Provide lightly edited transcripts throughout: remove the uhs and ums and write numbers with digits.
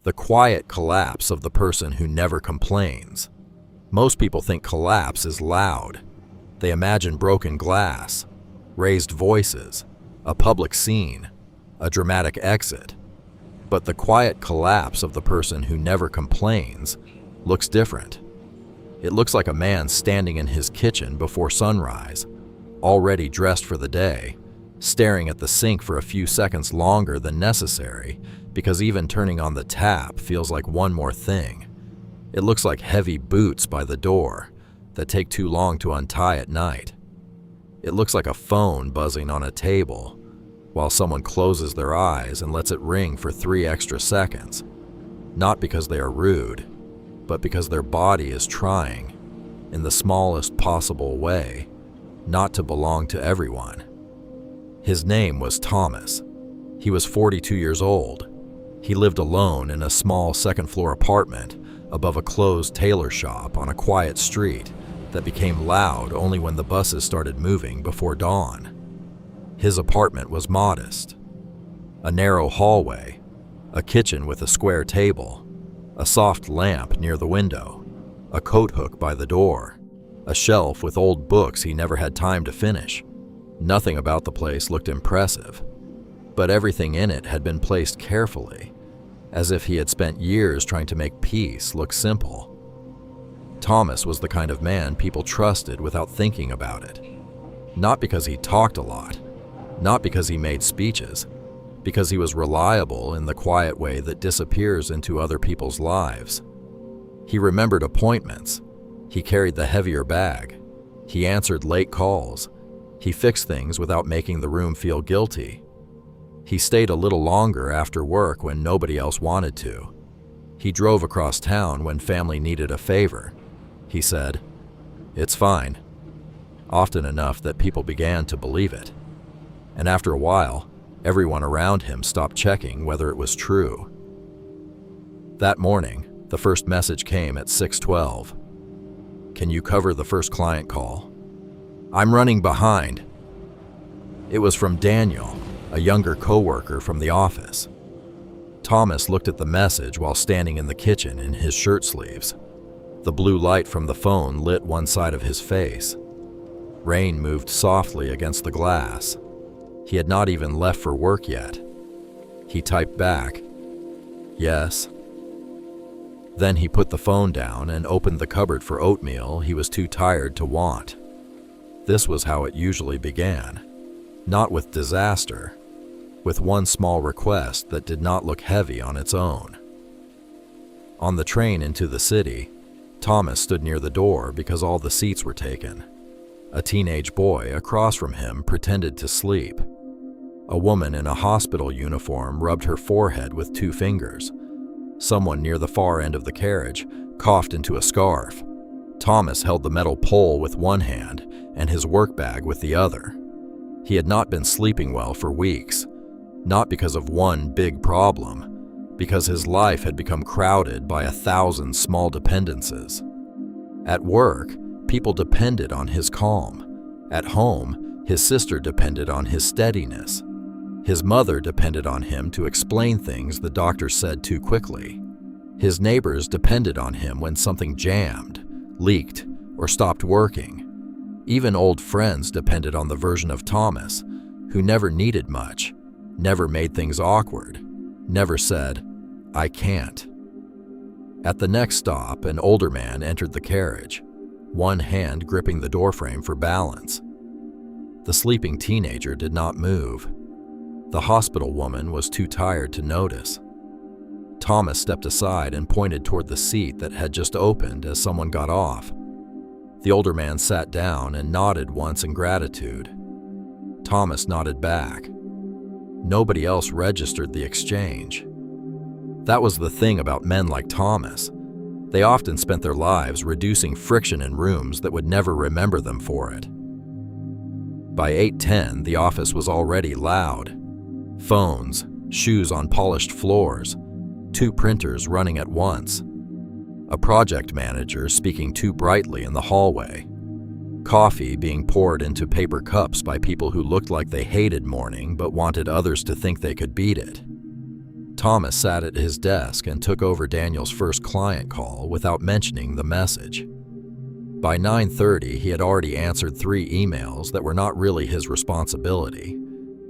The quiet collapse of the person who never complains. Most people think collapse is loud. They imagine broken glass, raised voices, a public scene, a dramatic exit. But the quiet collapse of the person who never complains looks different. It looks like a man standing in his kitchen before sunrise, already dressed for the day, staring at the sink for a few seconds longer than necessary because even turning on the tap feels like one more thing. It looks like heavy boots by the door that take too long to untie at night. It looks like a phone buzzing on a table while someone closes their eyes and lets it ring for 3 extra seconds, not because they are rude, but because their body is trying, in the smallest possible way, not to belong to everyone. His name was Thomas. He was 42 years old. He lived alone in a small second-floor apartment above a closed tailor shop on a quiet street that became loud only when the buses started moving before dawn. His apartment was modest. A narrow hallway, a kitchen with a square table, a soft lamp near the window, a coat hook by the door, a shelf with old books he never had time to finish. Nothing about the place looked impressive, but everything in it had been placed carefully, as if he had spent years trying to make peace look simple. Thomas was the kind of man people trusted without thinking about it. Not because he talked a lot, not because he made speeches, because he was reliable in the quiet way that disappears into other people's lives. He remembered appointments. He carried the heavier bag. He answered late calls. He fixed things without making the room feel guilty. He stayed a little longer after work when nobody else wanted to. He drove across town when family needed a favor. He said, "It's fine," often enough that people began to believe it. And after a while, everyone around him stopped checking whether it was true. That morning, the first message came at 6:12. "Can you cover the first client call? I'm running behind." It was from Daniel, a younger coworker from the office. Thomas looked at the message while standing in the kitchen in his shirt sleeves. The blue light from the phone lit one side of his face. Rain moved softly against the glass. He had not even left for work yet. He typed back, "Yes." Then he put the phone down and opened the cupboard for oatmeal he was too tired to want. This was how it usually began. Not with disaster, with one small request that did not look heavy on its own. On the train into the city, Thomas stood near the door because all the seats were taken. A teenage boy across from him pretended to sleep. A woman in a hospital uniform rubbed her forehead with 2 fingers. Someone near the far end of the carriage coughed into a scarf. Thomas held the metal pole with one hand and his work bag with the other. He had not been sleeping well for weeks, not because of one big problem, because his life had become crowded by 1,000 small dependencies. At work, people depended on his calm. At home, his sister depended on his steadiness. His mother depended on him to explain things the doctor said too quickly. His neighbors depended on him when something jammed, leaked, or stopped working. Even old friends depended on the version of Thomas who never needed much, never made things awkward, never said, "I can't." At the next stop, an older man entered the carriage, one hand gripping the doorframe for balance. The sleeping teenager did not move. The hospital woman was too tired to notice. Thomas stepped aside and pointed toward the seat that had just opened as someone got off. The older man sat down and nodded once in gratitude. Thomas nodded back. Nobody else registered the exchange. That was the thing about men like Thomas. They often spent their lives reducing friction in rooms that would never remember them for it. By 8:10, the office was already loud. Phones, shoes on polished floors, 2 printers running at once, a project manager speaking too brightly in the hallway, coffee being poured into paper cups by people who looked like they hated morning but wanted others to think they could beat it. Thomas sat at his desk and took over Daniel's first client call without mentioning the message. By 9:30, he had already answered 3 emails that were not really his responsibility,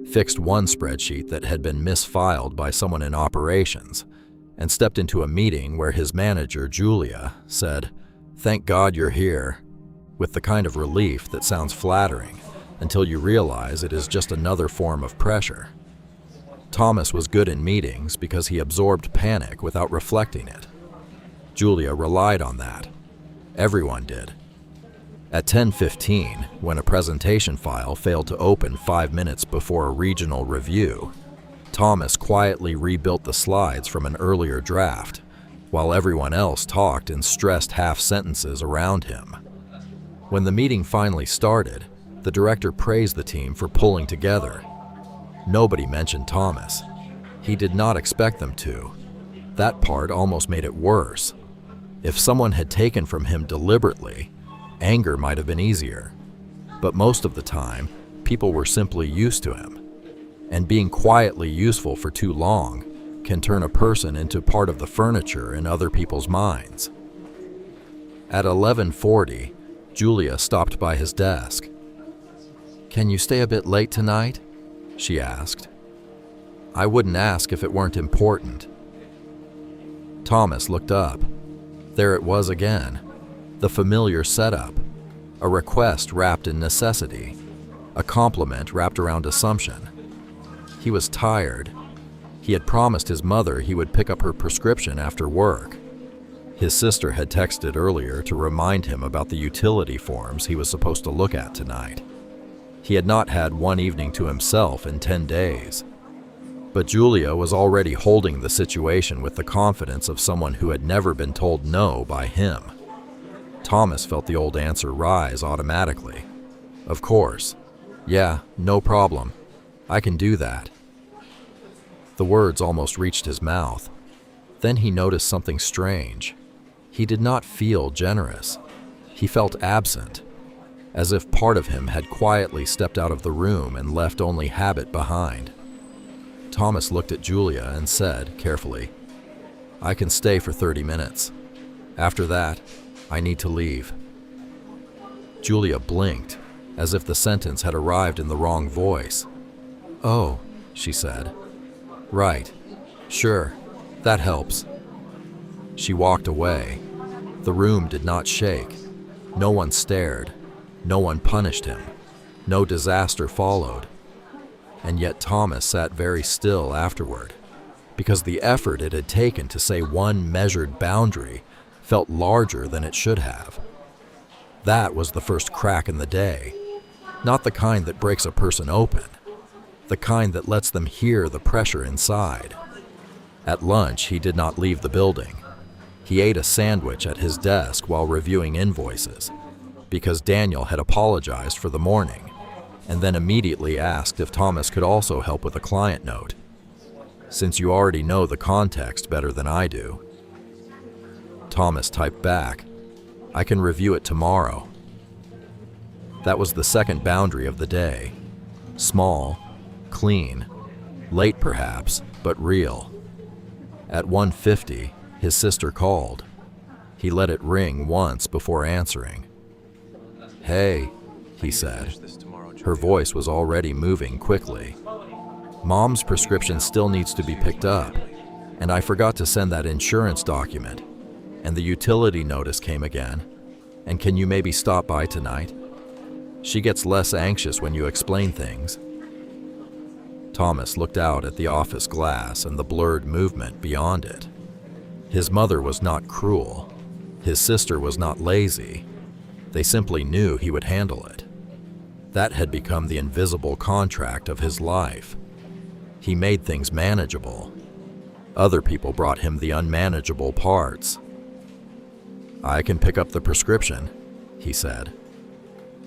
fixed one spreadsheet that had been misfiled by someone in operations, and stepped into a meeting where his manager, Julia, said, "Thank God you're here," with the kind of relief that sounds flattering until you realize it is just another form of pressure. Thomas was good in meetings because he absorbed panic without reflecting it. Julia relied on that. Everyone did. At 10:15, when a presentation file failed to open 5 minutes before a regional review, Thomas quietly rebuilt the slides from an earlier draft, while everyone else talked in stressed half-sentences around him. When the meeting finally started, the director praised the team for pulling together. Nobody mentioned Thomas. He did not expect them to. That part almost made it worse. If someone had taken from him deliberately, anger might have been easier. But most of the time, people were simply used to him. And being quietly useful for too long can turn a person into part of the furniture in other people's minds. At 11:40, Julia stopped by his desk. "Can you stay a bit late tonight?" she asked. "I wouldn't ask if it weren't important." Thomas looked up. There it was again, the familiar setup, a request wrapped in necessity, a compliment wrapped around assumption. He was tired. He had promised his mother he would pick up her prescription after work. His sister had texted earlier to remind him about the utility forms he was supposed to look at tonight. He had not had one evening to himself in 10 days. But Julia was already holding the situation with the confidence of someone who had never been told no by him. Thomas felt the old answer rise automatically. "Of course. Yeah, no problem. I can do that." The words almost reached his mouth. Then he noticed something strange. He did not feel generous. He felt absent, as if part of him had quietly stepped out of the room and left only habit behind. Thomas looked at Julia and said, carefully, "I can stay for 30 minutes. After that, I need to leave." Julia blinked, as if the sentence had arrived in the wrong voice. "Oh," she said. "Right. Sure. That helps." She walked away. The room did not shake. No one stared. No one punished him. No disaster followed. And yet Thomas sat very still afterward, because the effort it had taken to say one measured boundary felt larger than it should have. That was the first crack in the day, not the kind that breaks a person open, the kind that lets them hear the pressure inside. At lunch, he did not leave the building. He ate a sandwich at his desk while reviewing invoices, because Daniel had apologized for the morning, and then immediately asked if Thomas could also help with a client note. "Since you already know the context better than I do." Thomas typed back, "I can review it tomorrow." That was the second boundary of the day. Small, clean, late perhaps, but real. At 1:50, his sister called. He let it ring once before answering. "Hey," he said. Her voice was already moving quickly. "Mom's prescription still needs to be picked up, and I forgot to send that insurance document, and the utility notice came again, and can you maybe stop by tonight? She gets less anxious when you explain things." Thomas looked out at the office glass and the blurred movement beyond it. His mother was not cruel. His sister was not lazy. They simply knew he would handle it. That had become the invisible contract of his life. He made things manageable. Other people brought him the unmanageable parts. "I can pick up the prescription," he said.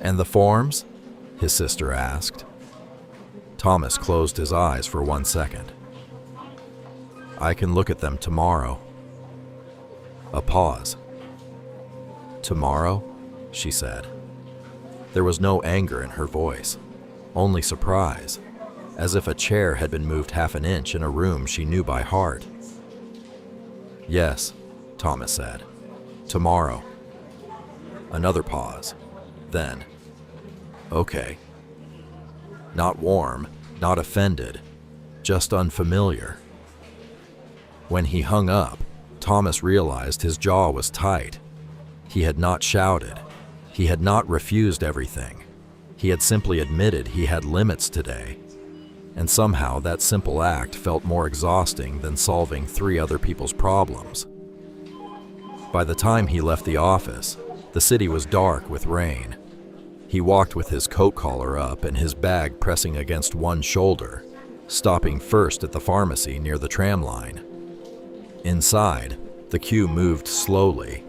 "And the forms?" his sister asked. Thomas closed his eyes for 1 second. "I can look at them tomorrow." A pause. "Tomorrow?" she said. There was no anger in her voice, only surprise. as if a chair had been moved half an inch in a room she knew by heart. "Yes," Thomas said. "Tomorrow." Another pause. Then, "Okay." Not warm, not offended, just unfamiliar. When he hung up, Thomas realized his jaw was tight. He had not shouted. He had not refused everything. He had simply admitted he had limits today. And somehow that simple act felt more exhausting than solving 3 other people's problems. By the time he left the office, the city was dark with rain. He walked with his coat collar up and his bag pressing against one shoulder, stopping first at the pharmacy near the tram line. Inside, the queue moved slowly.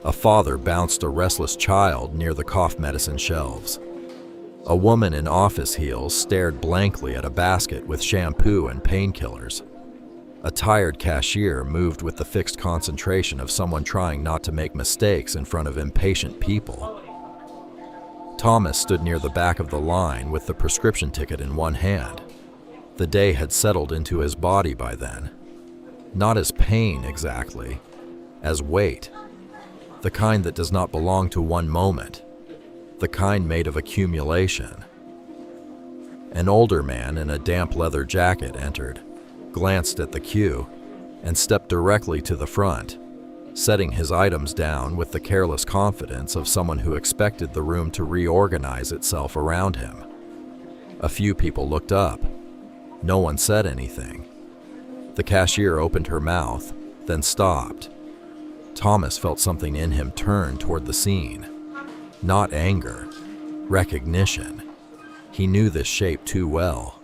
A father bounced a restless child near the cough medicine shelves. A woman in office heels stared blankly at a basket with shampoo and painkillers. A tired cashier moved with the fixed concentration of someone trying not to make mistakes in front of impatient people. Thomas stood near the back of the line with the prescription ticket in one hand. The day had settled into his body by then. Not as pain exactly, as weight. The kind that does not belong to one moment. The kind made of accumulation. An older man in a damp leather jacket entered, glanced at the queue, and stepped directly to the front, setting his items down with the careless confidence of someone who expected the room to reorganize itself around him. A few people looked up. No one said anything. The cashier opened her mouth, then stopped. Thomas felt something in him turn toward the scene. Not anger, recognition. He knew this shape too well.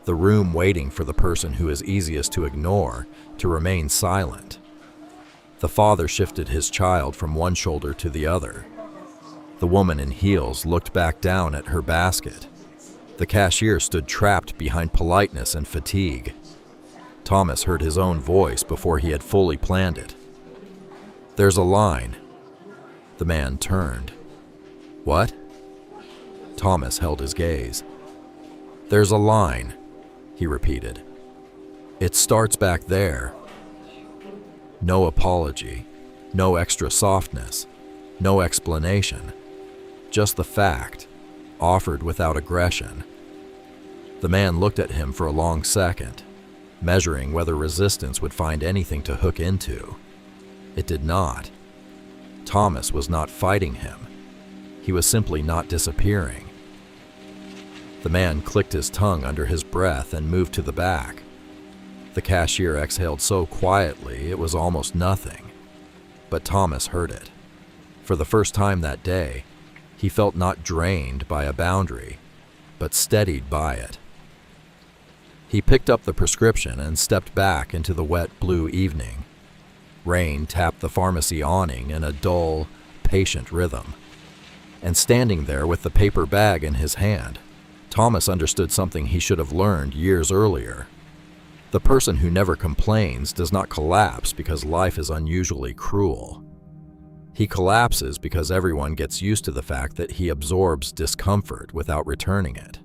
The room waiting for the person who is easiest to ignore to remain silent. The father shifted his child from one shoulder to the other. The woman in heels looked back down at her basket. The cashier stood trapped behind politeness and fatigue. Thomas heard his own voice before he had fully planned it. "There's a line." The man turned. "What?" Thomas held his gaze. "There's a line," he repeated. "It starts back there." No apology, no extra softness, no explanation. Just the fact, offered without aggression. The man looked at him for a long second, measuring whether resistance would find anything to hook into. It did not. Thomas was not fighting him. He was simply not disappearing. The man clicked his tongue under his breath and moved to the back. The cashier exhaled so quietly it was almost nothing, but Thomas heard it. For the first time that day, he felt not drained by a boundary, but steadied by it. He picked up the prescription and stepped back into the wet blue evening. Rain tapped the pharmacy awning in a dull, patient rhythm. And standing there with the paper bag in his hand, Thomas understood something he should have learned years earlier. The person who never complains does not collapse because life is unusually cruel. He collapses because everyone gets used to the fact that he absorbs discomfort without returning it.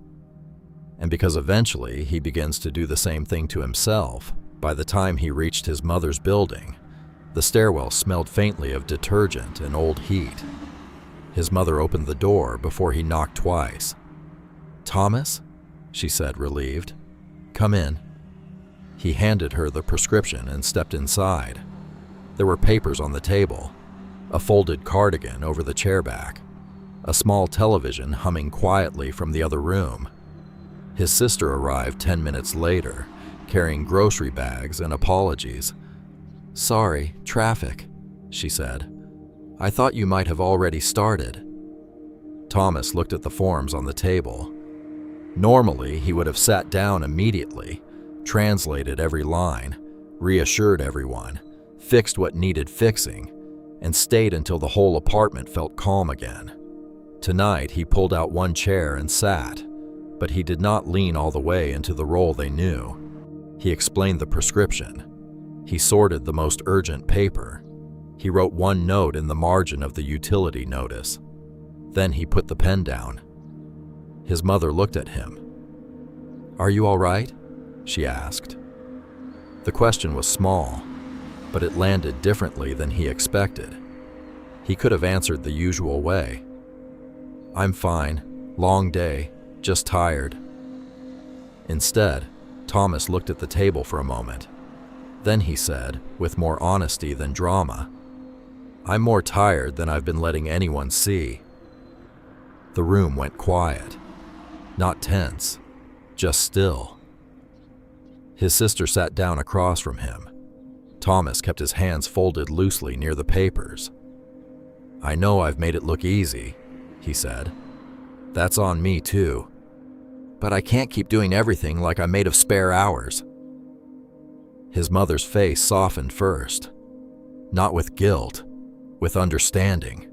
And because eventually he begins to do the same thing to himself. By the time he reached his mother's building, the stairwell smelled faintly of detergent and old heat. His mother opened the door before he knocked twice. "Thomas?" she said, relieved. "Come in." He handed her the prescription and stepped inside. There were papers on the table, a folded cardigan over the chair back, a small television humming quietly from the other room. His sister arrived 10 minutes later, carrying grocery bags and apologies. "Sorry, traffic," she said. "I thought you might have already started." Thomas looked at the forms on the table. Normally, he would have sat down immediately, translated every line, reassured everyone, fixed what needed fixing, and stayed until the whole apartment felt calm again. Tonight, he pulled out one chair and sat, but he did not lean all the way into the role they knew. He explained the prescription. He sorted the most urgent paper. He wrote one note in the margin of the utility notice. Then he put the pen down. His mother looked at him. "Are you all right?" she asked. The question was small, but it landed differently than he expected. He could have answered the usual way. "I'm fine. Long day. Just tired." Instead, Thomas looked at the table for a moment. Then he said, with more honesty than drama, "I'm more tired than I've been letting anyone see." The room went quiet. Not tense, just still. His sister sat down across from him. Thomas kept his hands folded loosely near the papers. "I know I've made it look easy," he said. "That's on me too. But I can't keep doing everything like I'm made of spare hours." His mother's face softened first, not with guilt, with understanding.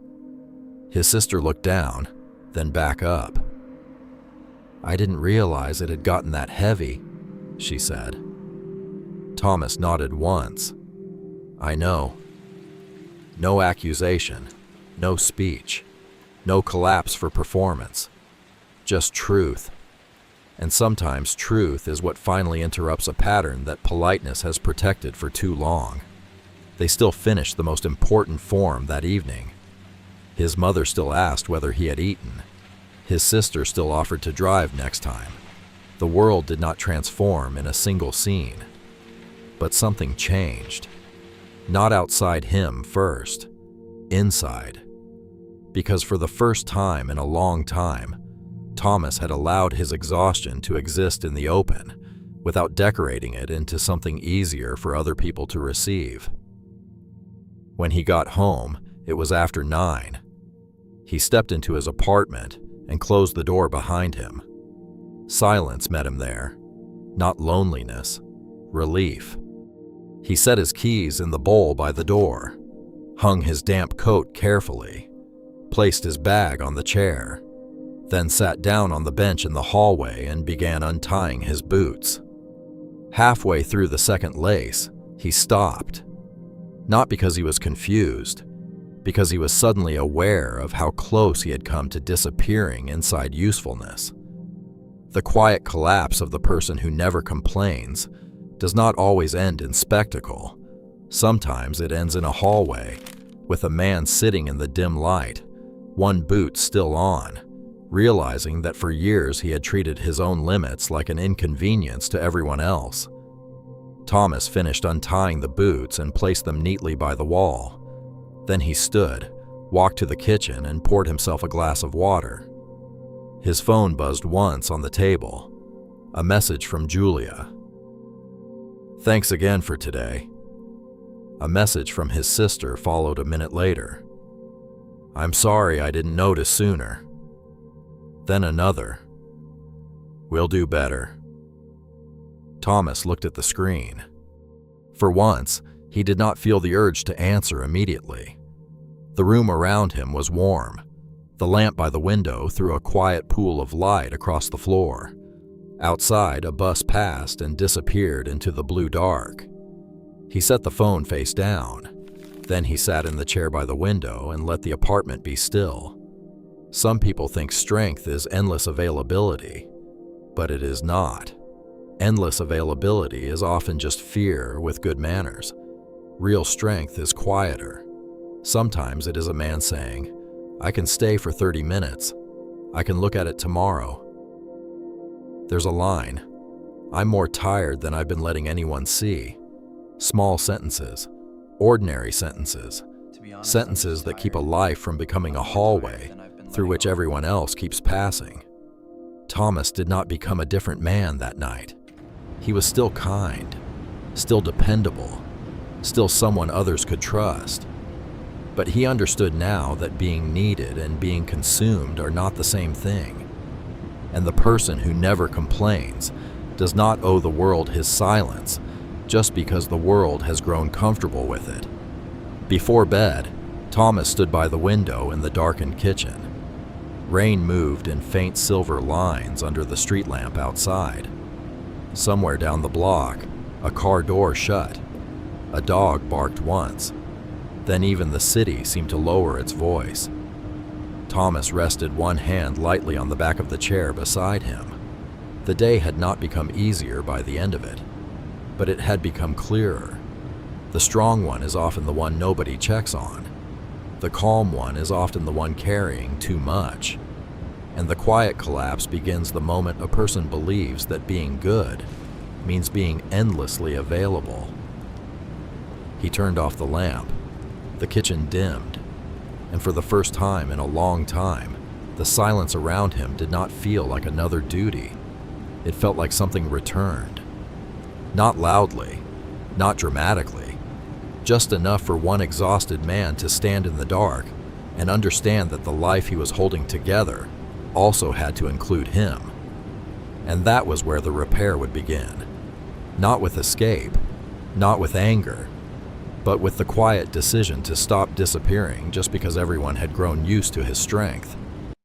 His sister looked down, then back up. "I didn't realize it had gotten that heavy," she said. Thomas nodded once. "I know." No accusation, no speech, no collapse for performance, just truth. And sometimes truth is what finally interrupts a pattern that politeness has protected for too long. They still finished the most important form that evening. His mother still asked whether he had eaten. His sister still offered to drive next time. The world did not transform in a single scene. But something changed. Not outside him first, inside. Because for the first time in a long time, Thomas had allowed his exhaustion to exist in the open without decorating it into something easier for other people to receive. When he got home, it was after 9. He stepped into his apartment and closed the door behind him. Silence met him there, not loneliness, relief. He set his keys in the bowl by the door, hung his damp coat carefully, placed his bag on the chair, then sat down on the bench in the hallway and began untying his boots. Halfway through the second lace, he stopped. Not because he was confused, because he was suddenly aware of how close he had come to disappearing inside usefulness. The quiet collapse of the person who never complains does not always end in spectacle. Sometimes it ends in a hallway, with a man sitting in the dim light, one boot still on, realizing that for years he had treated his own limits like an inconvenience to everyone else. Thomas finished untying the boots and placed them neatly by the wall. Then he stood, walked to the kitchen, and poured himself a glass of water. His phone buzzed once on the table. A message from Julia. "Thanks again for today." A message from his sister followed a minute later. "I'm sorry I didn't notice sooner." Then another. "We'll do better." Thomas looked at the screen. For once, he did not feel the urge to answer immediately. The room around him was warm. The lamp by the window threw a quiet pool of light across the floor. Outside, a bus passed and disappeared into the blue dark. He set the phone face down. Then he sat in the chair by the window and let the apartment be still. Some people think strength is endless availability, but it is not. Endless availability is often just fear with good manners. Real strength is quieter. Sometimes it is a man saying, "I can stay for 30 minutes. I can look at it tomorrow." There's a line, "I'm more tired than I've been letting anyone see." Small sentences, ordinary sentences, sentences that keep a life from becoming a hallway through which everyone else keeps passing. Thomas did not become a different man that night. He was still kind, still dependable, still someone others could trust. But he understood now that being needed and being consumed are not the same thing. And the person who never complains does not owe the world his silence just because the world has grown comfortable with it. Before bed, Thomas stood by the window in the darkened kitchen. Rain moved in faint silver lines under the street lamp outside. Somewhere down the block, a car door shut. A dog barked once. Then even the city seemed to lower its voice. Thomas rested one hand lightly on the back of the chair beside him. The day had not become easier by the end of it, but it had become clearer. The strong one is often the one nobody checks on. The calm one is often the one carrying too much. And the quiet collapse begins the moment a person believes that being good means being endlessly available. He turned off the lamp. The kitchen dimmed, and for the first time in a long time, the silence around him did not feel like another duty. It felt like something returned. Not loudly, not dramatically, just enough for one exhausted man to stand in the dark and understand that the life he was holding together also had to include him. And that was where the repair would begin. Not with escape, not with anger, but with the quiet decision to stop disappearing just because everyone had grown used to his strength.